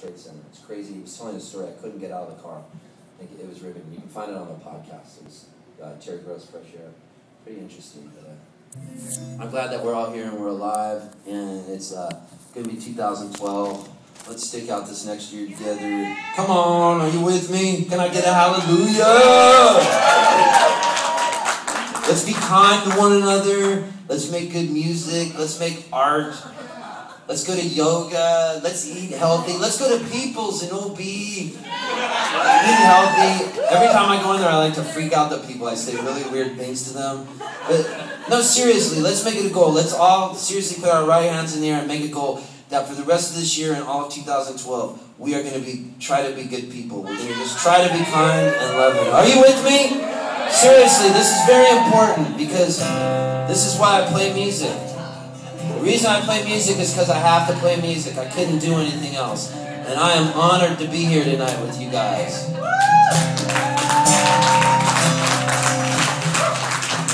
Trade Center. It's crazy. He was telling a story. I couldn't get out of the car. I think it was riveting. You can find it on the podcast. It was Terry Gross, Fresh Air. Pretty interesting. But, I'm glad that we're all here and we're alive. And it's going to be 2012. Let's stick out this next year together. Come on, are you with me? Can I get a hallelujah? Let's be kind to one another. Let's make good music. Let's make art. Let's go to yoga. Let's eat healthy. Let's go to People's and OB. Eat healthy. Every time I go in there, I like to freak out the people. I say really weird things to them. But no, seriously, let's make it a goal. Let's all seriously put our right hands in the air and make a goal that for the rest of this year and all of 2012, we are going to try to be good people. We're going to just try to be kind and loving. Are you with me? Seriously, this is very important because this is why I play music. The reason I play music is because I have to play music. I couldn't do anything else. And I am honored to be here tonight with you guys.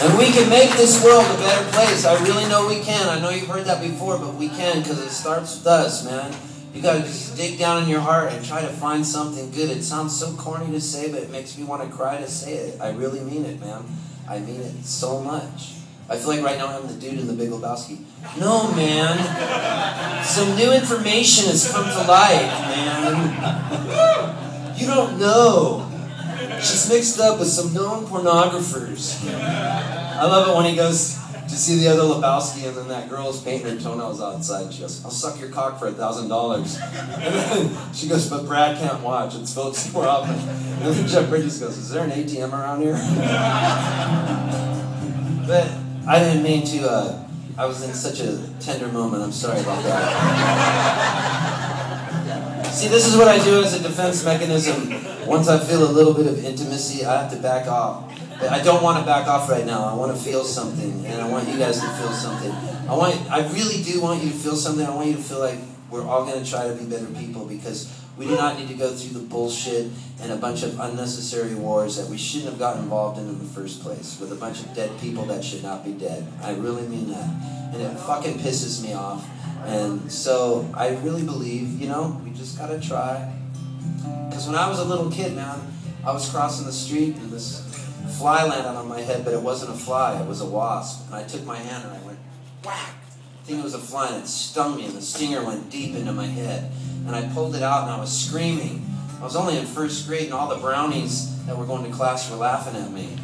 And we can make this world a better place. I really know we can. I know you've heard that before, but we can because it starts with us, man. You got to just dig down in your heart and try to find something good. It sounds so corny to say, but it makes me want to cry to say it. I really mean it, man. I mean it so much. I feel like right now I'm the dude in The Big Lebowski. No, man. Some new information has come to light, man. You don't know. She's mixed up with some known pornographers. I love it when he goes to see the other Lebowski and then that girl's painting her toenails outside. She goes, I'll suck your cock for $1,000. And then she goes, but Brad can't watch. It's Philip Seymour Hoffman. And then Jeff Bridges goes, is there an ATM around here? But I didn't mean to, I was in such a tender moment. I'm sorry about that. See, this is what I do as a defense mechanism. Once I feel a little bit of intimacy, I have to back off. But I don't want to back off right now. I want to feel something, and I want you guys to feel something. I really do want you to feel something. I want you to feel like we're all going to try to be better people because we do not need to go through the bullshit and a bunch of unnecessary wars that we shouldn't have gotten involved in the first place with a bunch of dead people that should not be dead. I really mean that. And it fucking pisses me off. And so I really believe, you know, we just got to try. Because when I was a little kid, man, I was crossing the street and this fly landed on my head, but it wasn't a fly, it was a wasp. And I took my hand and I went, whack! I think it was a fly and it stung me and the stinger went deep into my head. And I pulled it out and I was screaming. I was only in first grade and all the brownies that were going to class were laughing at me.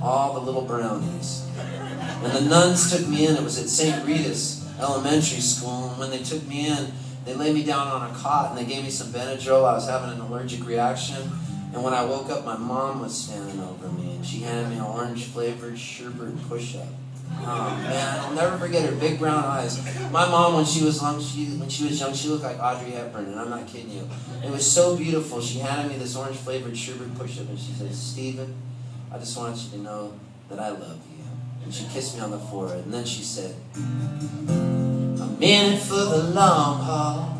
All the little brownies. And the nuns took me in. It was at St. Rita's Elementary School. And when they took me in, they laid me down on a cot and they gave me some Benadryl. I was having an allergic reaction. And when I woke up, my mom was standing over me and she handed me an orange-flavored sherbet push-up. Oh, man, I'll never forget her big brown eyes. My mom, when she was young, she looked like Audrey Hepburn, and I'm not kidding you. It was so beautiful. She handed me this orange-flavored sherbet push-up, and she said, Stephen, I just want you to know that I love you. And she kissed me on the forehead, and then she said, I'm in it for the long haul.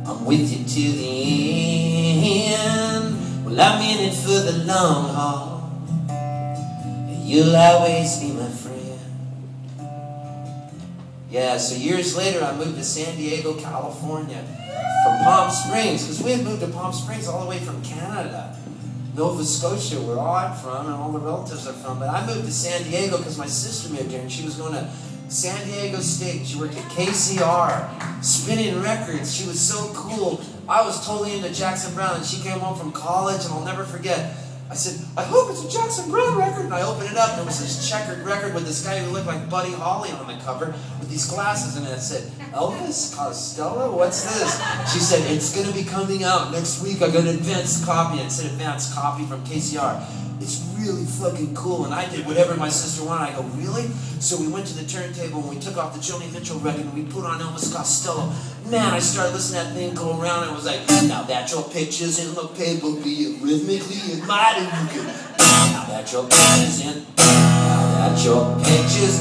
I'm with you to the end. Well, I'm in it for the long haul. You'll always be my friend. Yeah, so years later I moved to San Diego, California from Palm Springs, because we had moved to Palm Springs all the way from Canada. Nova Scotia, where I'm from and all the relatives are from. But I moved to San Diego because my sister moved here and she was going to San Diego State. She worked at KCR, spinning records. She was so cool. I was totally into Jackson Browne and she came home from college and I'll never forget. I said, I hope it's a Jackson Browne record. And I opened it up and there was this checkered record with this guy who looked like Buddy Holly on the cover with these glasses and it said, Elvis Costello? What's this? She said, it's going to be coming out next week. I got an advanced copy. And it said advanced copy from KCR. It's really fucking cool. And I did whatever my sister wanted. I go, really? So we went to the turntable and we took off the Joni Mitchell record and we put on Elvis Costello. Man, I started listening to that thing go around and I was like, now that your picture's in the paper, be rhythmically admired, you can. Now that your picture's in,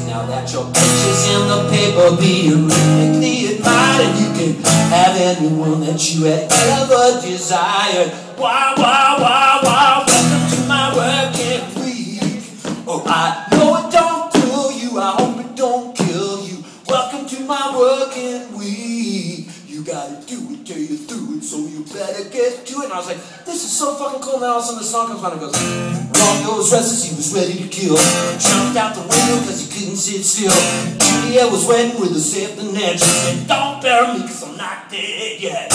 now that your picture's in the paper, be rhythmically admired, you can have anyone that you had ever desired. Wow, wow, wow, wow, welcome to my working week. Oh, I know it don't kill you, I hope it don't kill you. Welcome to my working week. You gotta do it. me till you're through it, so you better get to it. And I was like, this is so fucking cool. And then all of a sudden the song comes on and goes, Romeo was restless, he was ready to kill. Jumped out the window cause he couldn't sit still. Juliet was waiting with a safety net. She said, don't bury me cause I'm not dead yet.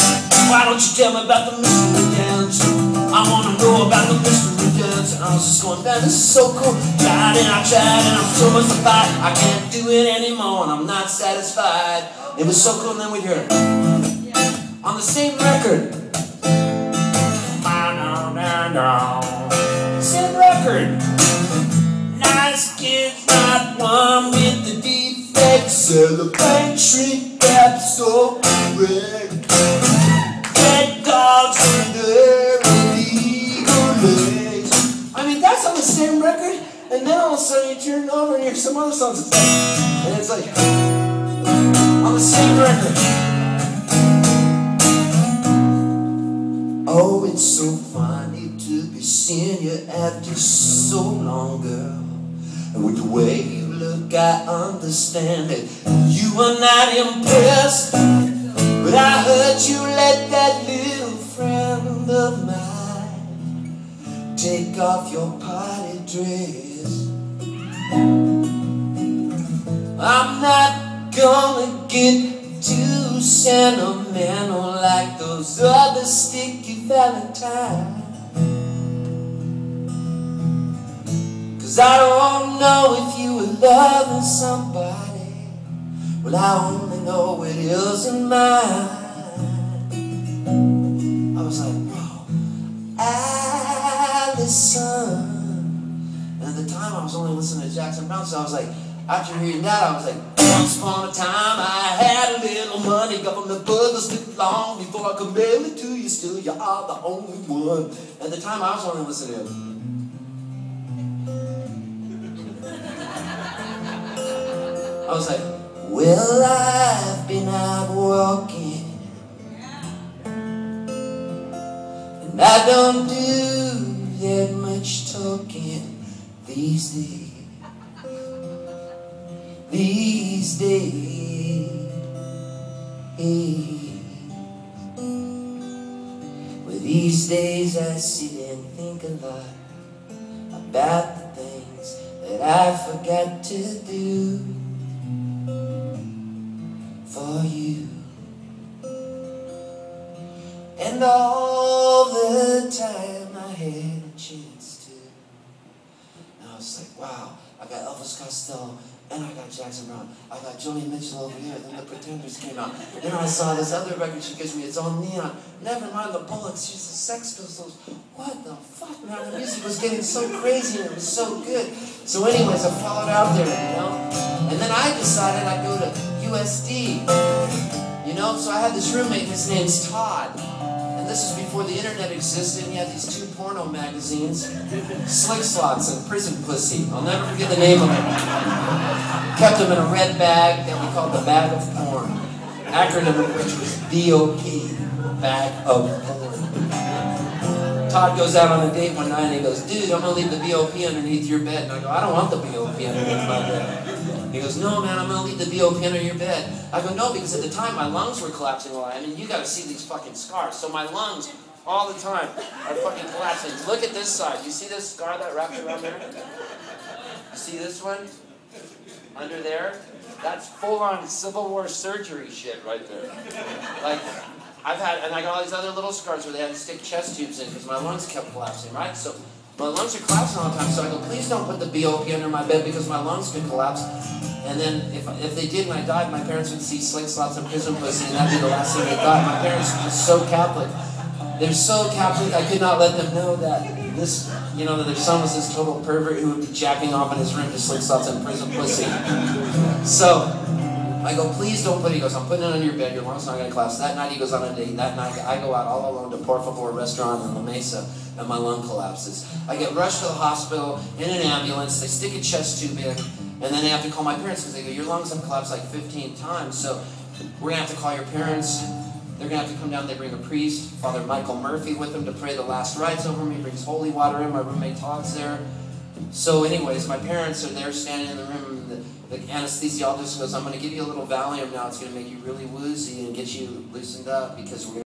Why don't you tell me about the mystery dance? I wanna know about the mystery dance. And I was just going, man, this is so cool. Tried and I tried and I'm so mystified. I can't do it anymore and I'm not satisfied. It was so cool. And then we'd hear it on the same record. Same record. Nice kids, not one with the defects. Celebrate, shrink, gap, so correct. Dead dogs and their illegal legs. I mean, that's on the same record. And then all of a sudden you turn it over and you hear some other songs. And it's like on the same record. Oh, it's so funny to be seeing you after so long, girl. And with the way you look, I understand it. You are not impressed, but I heard you let that little friend of mine take off your party dress. I'm not gonna get too sentimental like those other sticky valentines, 'cause I don't know if you were loving somebody. Well, I only know it isn't mine. I was like, whoa, Allison. And at the time I was only listening to Jackson Brown, so I was like, after hearing that, I was like, once upon a time I had a little money. Government brothers took long before I could mail it to you. Still, you are the only one. At the time, I was only listening to him. I was like, well, I've been out walking, and I don't do that much talking these days. These days, well, these days I sit and think a lot about the things that I forgot to do for you. And all the time I had a chance to. And I was like, wow, I got Elvis Costello. And I got Jackson Brown. I got Joni Mitchell over here. Then the Pretenders came out. Then I saw this other record she gives me. It's all neon. Never mind the Poltz. She's the Sex Pistols. What the fuck, man? The music was getting so crazy and it was so good. So anyways, I followed out there, you know. And then I decided I'd go to USD. You know, so I had this roommate. His name's Todd. And this is before the internet existed. And he had these two porno magazines, Slick Slots and Prison Pussy. I'll never forget the name of them. Kept them in a red bag that we called the Bag of Porn. Acronym of which was BOP, Bag of Porn. Todd goes out on a date one night and he goes, dude, I'm gonna leave the BOP underneath your bed. And I go, I don't want the BOP underneath my bed. He goes, no man, I'm gonna leave the BOP under your bed. I go, no, because at the time my lungs were collapsing a lot. I mean, you gotta see these fucking scars. So my lungs, all the time, are fucking collapsing. Look at this side. You see this scar that wrapped around there? You see this one? Under there? That's full-on Civil War surgery shit right there. Like, I've had, and I got all these other little scars where they had to stick chest tubes in because my lungs kept collapsing, right? So my lungs are collapsing all the time, so I go, please don't put the BOP under my bed because my lungs could collapse. And then if they did and I died, my parents would see Slick Slots and Prison Pussy, and that'd be the last thing they thought. My parents were just so Catholic. They're so Catholic, I could not let them know that this, you know, that their son was this total pervert who would be jacking off in his room to Slick Slots and Prison Pussy. So I go, please don't put it. He goes, I'm putting it under your bed. Your lungs not going to collapse. That night he goes on a date. That night I go out all alone to Por Favor restaurant in La Mesa, and my lung collapses. I get rushed to the hospital in an ambulance. They stick a chest tube in, and then they have to call my parents because they go, your lungs have collapsed like 15 times. So we're going to have to call your parents. They're going to have to come down. They bring a priest, Father Michael Murphy, with them to pray the last rites over me. He brings holy water in. My roommate Todd's there. So anyways, my parents are there standing in the room. the anesthesiologist goes, I'm going to give you a little Valium now. It's going to make you really woozy and get you loosened up because we're going to